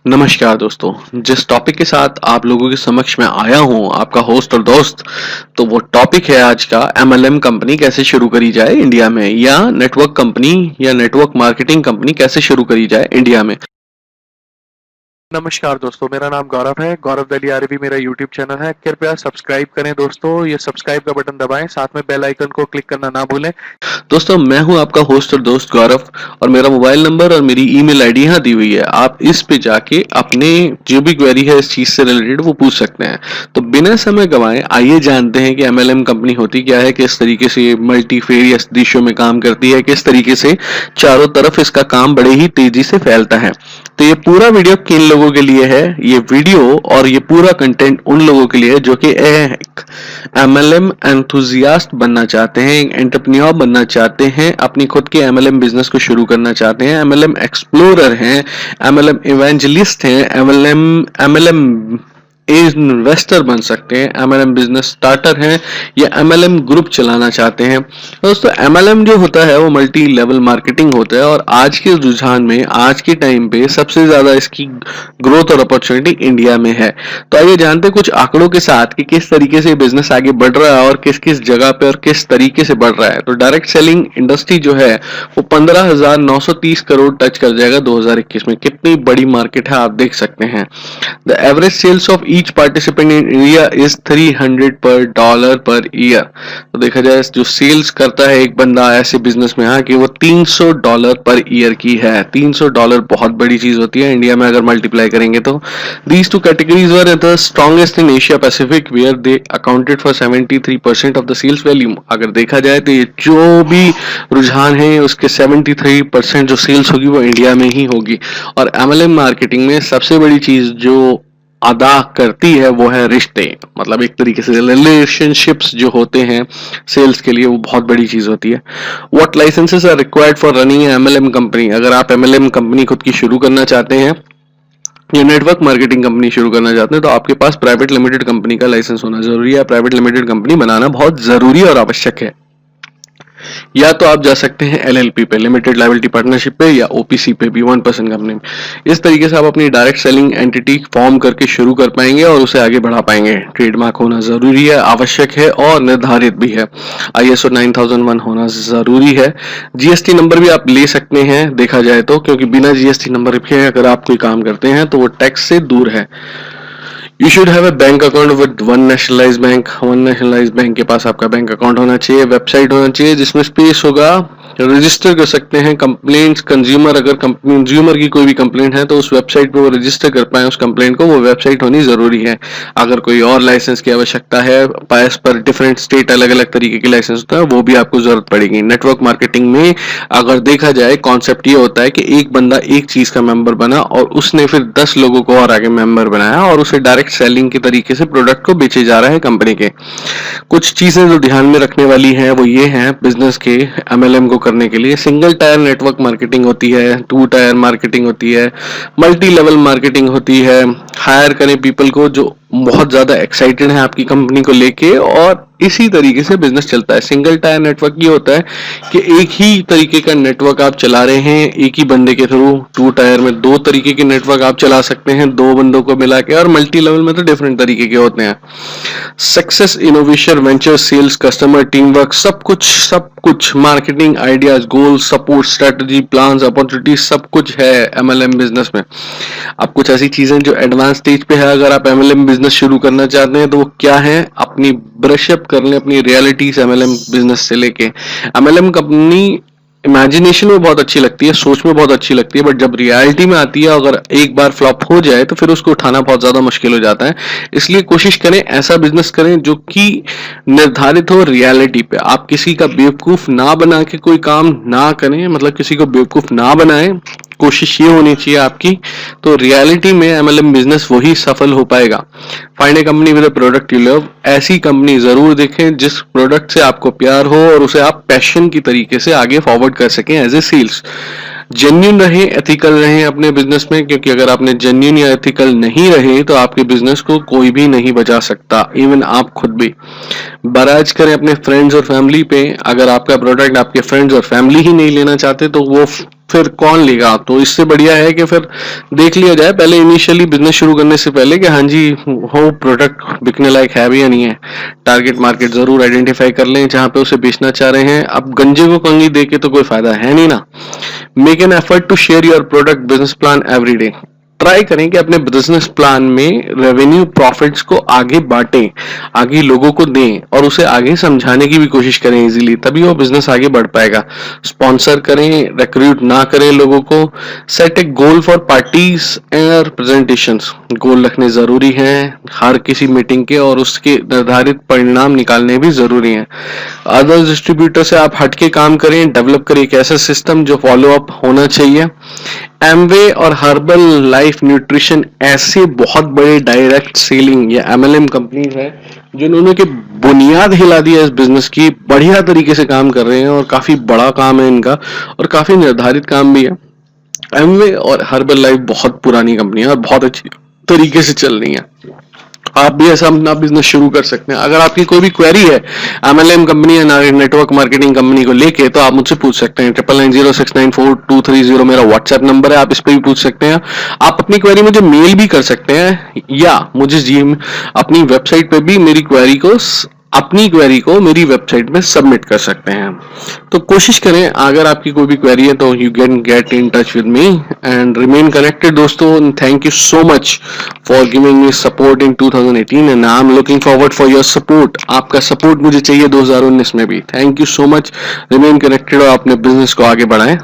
नमस्कार दोस्तों। जिस टॉपिक के साथ आप लोगों के समक्ष में आया हूं, आपका होस्ट और दोस्त, तो वो टॉपिक है आज का एमएलएम कंपनी कैसे शुरू करी जाए इंडिया में, या नेटवर्क कंपनी या नेटवर्क मार्केटिंग कंपनी कैसे शुरू करी जाए इंडिया में। नमस्कार दोस्तों, मेरा नाम गौरव है। गौरव दलियारवी मेरा यूट्यूब चैनल है। कृपया सब्सक्राइब करें दोस्तों, ये सब्सक्राइब का बटन दबाएं, साथ में बेल आइकन को क्लिक करना ना भूलें। दोस्तों, मैं हूं आपका होस्ट और दोस्त गौरव, और मेरा मोबाइल नंबर और मेरी ईमेल आईडी यहाँ दी हुई है। आप इस पे जाके अपने जो भी क्वेरी है इस चीज से रिलेटेड वो पूछ सकते हैं। तो बिना समय गंवाए आइए जानते हैं कि एमएलएम कंपनी होती क्या है, किस तरीके से मल्टीफेरियस देशों में काम करती है, किस तरीके से चारों तरफ इसका काम बड़े ही तेजी से फैलता है। तो ये पूरा वीडियो किन लोगों के लिए है? ये वीडियो और ये पूरा कंटेंट उन लोगों के लिए है जो कि एक एमएलएम एंथुजियास्ट बनना चाहते हैं, एक एंटरप्रेन्योर बनना चाहते हैं, अपनी खुद के एमएलएम बिजनेस को शुरू करना चाहते हैं, एमएलएम एक्सप्लोरर हैं, एमएलएम इवेंजलिस्ट हैं, एमएलएम एमएलएम इन्वेस्टर बन सकते हैं, एमएलएम बिजनेस स्टार्टर हैं, या एमएलएम ग्रुप चलाना चाहते हैं। दोस्तों, एमएलएम जो होता है वो मल्टी लेवल मार्केटिंग होता है, और आज के रुझान में आज के टाइम पे सबसे ज्यादा इसकी ग्रोथ और अपॉर्चुनिटी इंडिया में है। तो आइए जानते हैं कुछ आंकड़ों के साथ कि किस तरीके से बिजनेस आगे बढ़ रहा है और किस किस जगह पे और किस तरीके से बढ़ रहा है। तो डायरेक्ट सेलिंग इंडस्ट्री जो है वो 15,930 करोड़ टच कर जाएगा 2021 में। कितनी बड़ी मार्केट है आप देख सकते हैं। The average sales of each participant in India is 300 per dollar per year. तो देखा जाए जो सेल्स करता है एक बंदा ऐसे बिजनेस में कि वो $300 पर ईयर की है। $300 बहुत बड़ी चीज होती है इंडिया में अगर मल्टीप्लाई करेंगे तो। These two categories were the strongest in Asia Pacific where they accounted for 73% of the sales volume. अगर देखा जाए तो ये जो भी रुझान है उसके 73% जो सेल्स होगी वो इंडिया में ही होगी। और एमएलएम मार्केटिंग में सबसे बड़ी चीज जो अदा करती है वो है रिश्ते। मतलब एक तरीके से रिलेशनशिप्स जो होते हैं सेल्स के लिए वो बहुत बड़ी चीज होती है। What licences are required for running MLM company? अगर आप एमएलएम कंपनी खुद की शुरू करना चाहते हैं या नेटवर्क मार्केटिंग कंपनी शुरू करना चाहते हैं तो आपके पास प्राइवेट लिमिटेड कंपनी का लाइसेंस होना जरूरी है। प्राइवेट लिमिटेड कंपनी बनाना बहुत जरूरी और आवश्यक है। या तो आप जा सकते हैं एलएलपी पे, लिमिटेड लायबिलिटी पार्टनरशिप पे, या ओपीसी पे भी 1% कंपनी में। इस तरीके से आप अपनी डायरेक्ट सेलिंग एंटिटी फॉर्म करके शुरू कर पाएंगे और उसे आगे बढ़ा पाएंगे। ट्रेडमार्क होना जरूरी है, आवश्यक है और निर्धारित भी है। आईएसओ 9001 होना जरूरी है। जीएसटी नंबर भी आप ले सकते हैं देखा जाए तो, क्योंकि बिना जीएसटी नंबर के अगर आप कोई काम करते हैं तो वो टैक्स से दूर है। You should have a bank account with one nationalised bank. One nationalised bank के पास आपका बैंक अकाउंट होना चाहिए। वेबसाइट होना चाहिए जिसमें स्पेस होगा, रजिस्टर कर सकते हैं कंप्लेंट्स। कंज्यूमर अगर कंज्यूमर की कोई भी कंप्लेंट है तो उस वेबसाइट पे वो रजिस्टर कर पाए उस कंप्लेंट को, वो वेबसाइट होनी जरूरी है। अगर कोई और लाइसेंस की आवश्यकता है, पास पर डिफरेंट स्टेट अलग अलग तरीके के लाइसेंस होता है, वो भी आपको जरूरत पड़ेगी। नेटवर्क मार्केटिंग में अगर देखा जाए कॉन्सेप्ट ये होता है कि एक बंदा एक चीज का मेंबर बना और उसने फिर 10 लोगों को और आगे मेंबर बनाया और उसे डायरेक्ट सेलिंग के तरीके से प्रोडक्ट को बेचे जा रहा है कंपनी के। कुछ चीजें जो ध्यान में रखने वाली हैं वो ये हैं बिजनेस के एमएलएम को करने के लिए। सिंगल टायर नेटवर्क मार्केटिंग होती है, 2 टायर मार्केटिंग होती है, मल्टी लेवल मार्केटिंग होती है। हायर करें पीपल को जो बहुत ज्यादा एक्साइटेड है आपकी कंपनी को लेके, और इसी तरीके से बिजनेस चलता है। सिंगल टायर नेटवर्क ये होता है कि एक ही तरीके का नेटवर्क आप चला रहे हैं एक ही बंदे के थ्रू। 2 टायर में 2 तरीके के नेटवर्क आप चला सकते हैं 2 बंदों को मिला के, और मल्टी लेवल में तो डिफरेंट तरीके के होते हैं। Success, innovation, venture, sales, customer, team work, सब कुछ marketing ideas, goal, support, strategy, plans, opportunities, सब कुछ है एमएलएम बिजनेस में। अब कुछ ऐसी चीजें जो एडवांस स्टेज पे है अगर आप एमएलएम बिजनेस शुरू करना चाहते हैं तो वो क्या है? अपनी ब्रशअप कर लें अपनी रियलिटीज एमएलएम बिजनेस से लेके। एमएलएम कंपनी इमेजिनेशन में बहुत अच्छी लगती है, सोच में बहुत अच्छी लगती है, बट जब रियलिटी में आती है अगर एक बार फ्लॉप हो जाए तो फिर उसको उठाना बहुत ज्यादा मुश्किल हो जाता है। इसलिए कोशिश करें ऐसा बिजनेस करें जो कि निर्धारित हो रियलिटी पे। आप किसी का बेवकूफ ना बना के कोई काम ना करें, मतलब किसी को बेवकूफ ना बनाएं। कोशिश ये होनी चाहिए आपकी, तो रियलिटी में एमएलएम बिजनेस वही सफल हो पाएगा। Find A company with a product you love. ऐसी कंपनी जरूर देखें जिस प्रोडक्ट से आपको प्यार हो और उसे आप पैशन की तरीके से आगे फॉरवर्ड कर सकें एज ए सेल्स। जेन्युइन रहें, एथिकल रहें अपने बिजनेस में, क्योंकि अगर आपने जेन्युइन या एथिकल नहीं रहे तो आपके बिजनेस को कोई भी नहीं बचा सकता, इवन आप खुद भी। बराज करें अपने फ्रेंड्स और फैमिली पे। अगर आपका प्रोडक्ट आपके फ्रेंड्स और फैमिली ही नहीं लेना चाहते तो वो फिर कौन लेगा? तो इससे बढ़िया है कि फिर देख लिया जाए पहले इनिशियली बिजनेस शुरू करने से पहले कि हाँ जी वो प्रोडक्ट बिकने लायक है भी या नहीं है। टारगेट मार्केट जरूर आइडेंटिफाई कर लें जहां पे उसे बेचना चाह रहे हैं। अब गंजे को कंगी दे के तो कोई फायदा है नहीं ना। Make an effort to share your product business plan every day. Try करें कि अपने बिजनेस प्लान में रेवेन्यू प्रॉफिट्स को आगे बांटें, आगे लोगों को दें और उसे आगे समझाने की भी कोशिश करें इजीली, तभी वो बिजनेस आगे बढ़ पाएगा। स्पॉन्सर करें, रिक्रूट ना करें लोगों को। Set a goal for parties and presentations. Goal रखने जरूरी हैं हर किसी मीटिंग के और उसके निर्धारित परिणाम निकालने भी जरूरी हैं। अदर्स डिस्ट्रीब्यूटर से आप हटके काम करें, डेवलप करें एक ऐसा सिस्टम जो फॉलो अप होना चाहिए। एमवे और हर्बल लाइफ न्यूट्रिशन ऐसे बहुत बड़े डायरेक्ट सेलिंग या एमएलएम कंपनीज हैं जिन्होंने की बुनियाद हिला दी है इस बिजनेस की, बढ़िया तरीके से काम कर रहे हैं और काफी बड़ा काम है इनका और काफी निर्धारित काम भी है। एमवे और हर्बल लाइफ बहुत पुरानी कंपनी है और बहुत अच्छी तरीके से चल रही है। आप भी ऐसा अपना बिजनेस शुरू कर सकते हैं। अगर आपकी कोई भी क्वेरी है एमएलएम कंपनी या नेटवर्क मार्केटिंग कंपनी को लेके तो आप मुझसे पूछ सकते हैं। 9990694230 मेरा व्हाट्सएप नंबर है, आप इस पे भी पूछ सकते हैं। आप अपनी क्वेरी मुझे मेल भी कर सकते हैं या मुझे अपनी वेबसाइट पे भी अपनी क्वेरी को मेरी वेबसाइट में सबमिट कर सकते हैं। तो कोशिश करें अगर आपकी कोई भी क्वेरी है तो you can get in touch with me and remain connected दोस्तों। Thank you so much for giving me support in 2018 and I am looking forward for your support. आपका सपोर्ट मुझे चाहिए 2019 में भी। Thank you so much. Remain connected और अपने business को आगे बढ़ाएं।